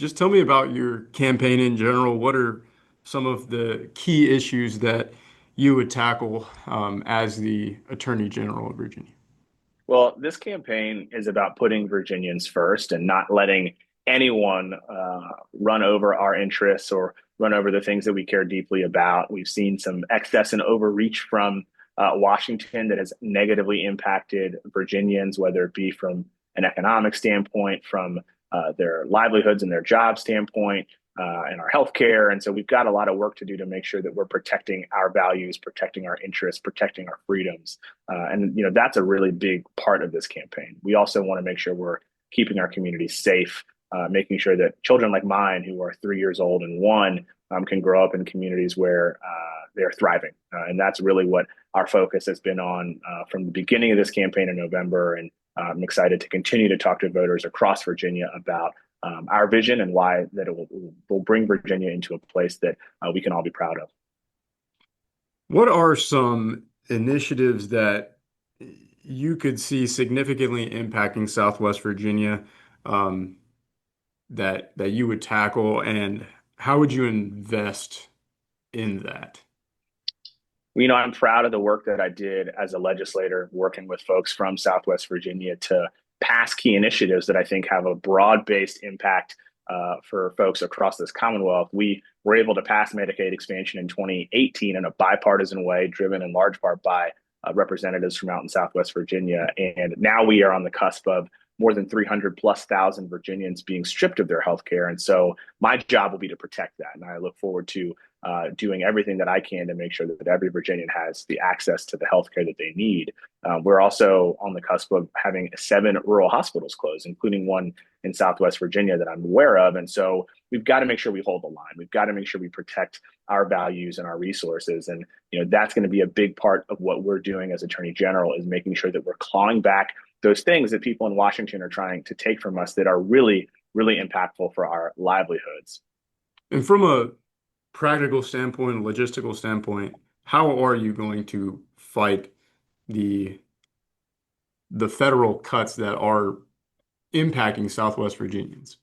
just tell me about your campaign in general. What are some of the key issues that you would tackle as the Attorney General of Virginia? Well, this campaign is about putting Virginians first and not letting anyone run over our interests or run over the things that we care deeply about. We've seen some excess and overreach from Washington that has negatively impacted Virginians, whether it be from an economic standpoint, from their livelihoods and their job standpoint, and our healthcare. And so we've got a lot of work to do to make sure that we're protecting our values, protecting our interests, protecting our freedoms. And that's a really big part of this campaign. We also want to make sure we're keeping our communities safe, making sure that children like mine, who are 3 years old and one, can grow up in communities where they're thriving. And that's really what our focus has been on from the beginning of this campaign in November. And I'm excited to continue to talk to voters across Virginia about our vision and why that it will bring Virginia into a place that we can all be proud of. What are some initiatives that you could see significantly impacting Southwest Virginia um, that you would tackle, and how would you invest in that? I'm proud of the work that I did as a legislator, working with folks from Southwest Virginia to pass key initiatives that I think have a broad-based impact for folks across this Commonwealth. We were able to pass Medicaid expansion in 2018 in a bipartisan way, driven in large part by representatives from out in Southwest Virginia. And now we are on the cusp of more than 300 plus thousand Virginians being stripped of their health care. And so my job will be to protect that. And I look forward to doing everything that I can to make sure that every Virginian has the access to the healthcare that they need. We're also on the cusp of having 7 rural hospitals close, including one in Southwest Virginia that I'm aware of. And so we've got to make sure we hold the line. We've got to make sure we protect our values and our resources. And that's going to be a big part of what we're doing as Attorney General, is making sure that we're clawing back those things that people in Washington are trying to take from us that are really, really impactful for our livelihoods. And from a practical standpoint, a logistical standpoint, how are you going to fight the the federal cuts that are impacting Southwest Virginians?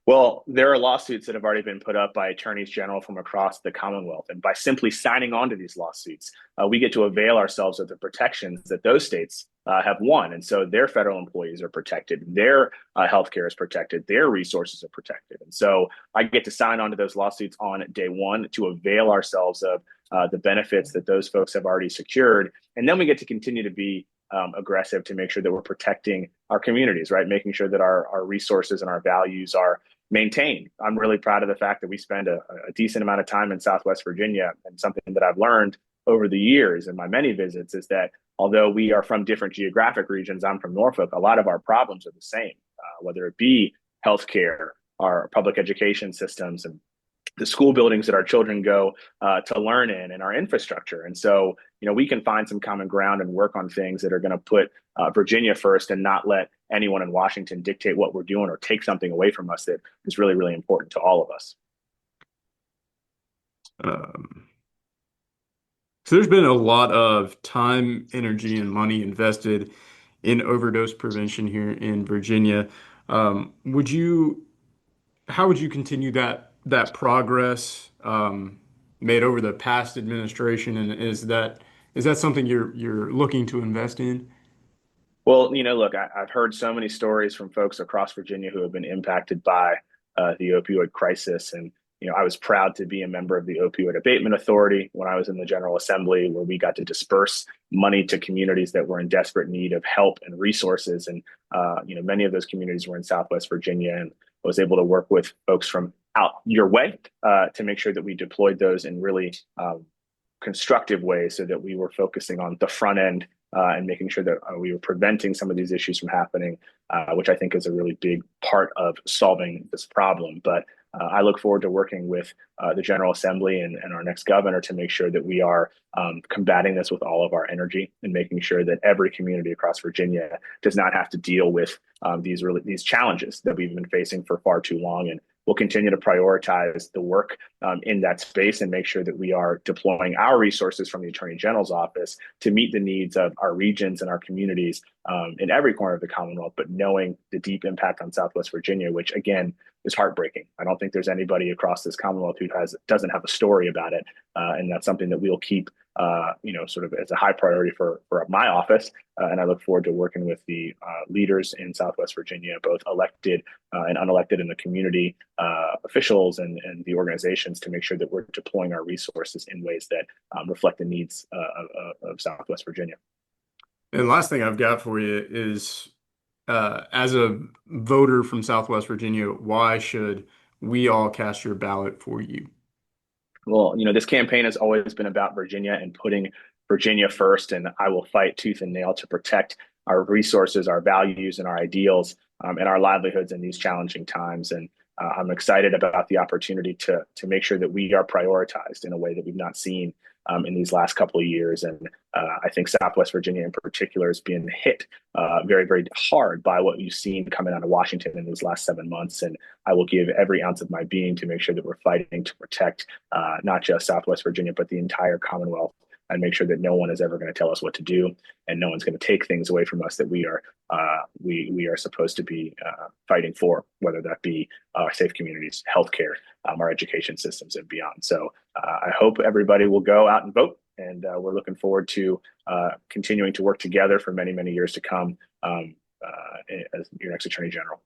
Well, there are lawsuits that have already been put up by attorneys general from across the Commonwealth. And by simply signing on to these lawsuits, we get to avail ourselves of the protections that those states have won. And so their federal employees are protected, their healthcare is protected, their resources are protected. And so I get to sign on to those lawsuits on day one to avail ourselves of the benefits that those folks have already secured. And then we get to continue to be aggressive to make sure that we're protecting our communities, right? Making sure that our resources and our values are maintained. I'm really proud of the fact that we spend a decent amount of time in Southwest Virginia. And something that I've learned over the years in my many visits is that although we are from different geographic regions, I'm from Norfolk, a lot of our problems are the same, whether it be healthcare, our public education systems, and the school buildings that our children go to learn in, and our infrastructure. And so, we can find some common ground and work on things that are going to put Virginia first and not let anyone in Washington dictate what we're doing or take something away from us that is really, really important to all of us. Um, so there's been a lot of time, energy, and money invested in overdose prevention here in Virginia. Would you, how would you continue that progress made over the past administration, and is that something you're looking to invest in? Well, look, I've heard so many stories from folks across Virginia who have been impacted by the opioid crisis. And, I was proud to be a member of the Opioid Abatement Authority when I was in the General Assembly, where we got to disperse money to communities that were in desperate need of help and resources. And, many of those communities were in Southwest Virginia, and I was able to work with folks from out your way to make sure that we deployed those in really constructive ways so that we were focusing on the front end and making sure that we were preventing some of these issues from happening, which I think is a really big part of solving this problem. But I look forward to working with the General Assembly and our next governor to make sure that we are combating this with all of our energy and making sure that every community across Virginia does not have to deal with these challenges that we've been facing for far too long. And we'll continue to prioritize the work in that space and make sure that we are deploying our resources from the Attorney General's office to meet the needs of our regions and our communities in every corner of the Commonwealth, but knowing the deep impact on Southwest Virginia, which again is heartbreaking. I don't think there's anybody across this Commonwealth who doesn't have a story about it, and that's something that we'll keep sort of as a high priority for my office. And I look forward to working with the leaders in Southwest Virginia, both elected and unelected in the community, officials and the organizations, to make sure that we're deploying our resources in ways that reflect the needs of Southwest Virginia. And last thing I've got for you is, as a voter from Southwest Virginia, why should we all cast your ballot for you? Well, this campaign has always been about Virginia and putting Virginia first, and I will fight tooth and nail to protect our resources, our values, and our ideals, and our livelihoods in these challenging times. And I'm excited about the opportunity to make sure that we are prioritized in a way that we've not seen in these last couple of years. And I think Southwest Virginia in particular has been hit very, very hard by what we've seen coming out of Washington in these last 7 months. And I will give every ounce of my being to make sure that we're fighting to protect not just Southwest Virginia, but the entire Commonwealth, and make sure that no one is ever going to tell us what to do, and no one's going to take things away from us that we are supposed to be fighting for, whether that be safe communities, healthcare, our education systems, and beyond. So I hope everybody will go out and vote, and we're looking forward to continuing to work together for many, many years to come as your next Attorney General.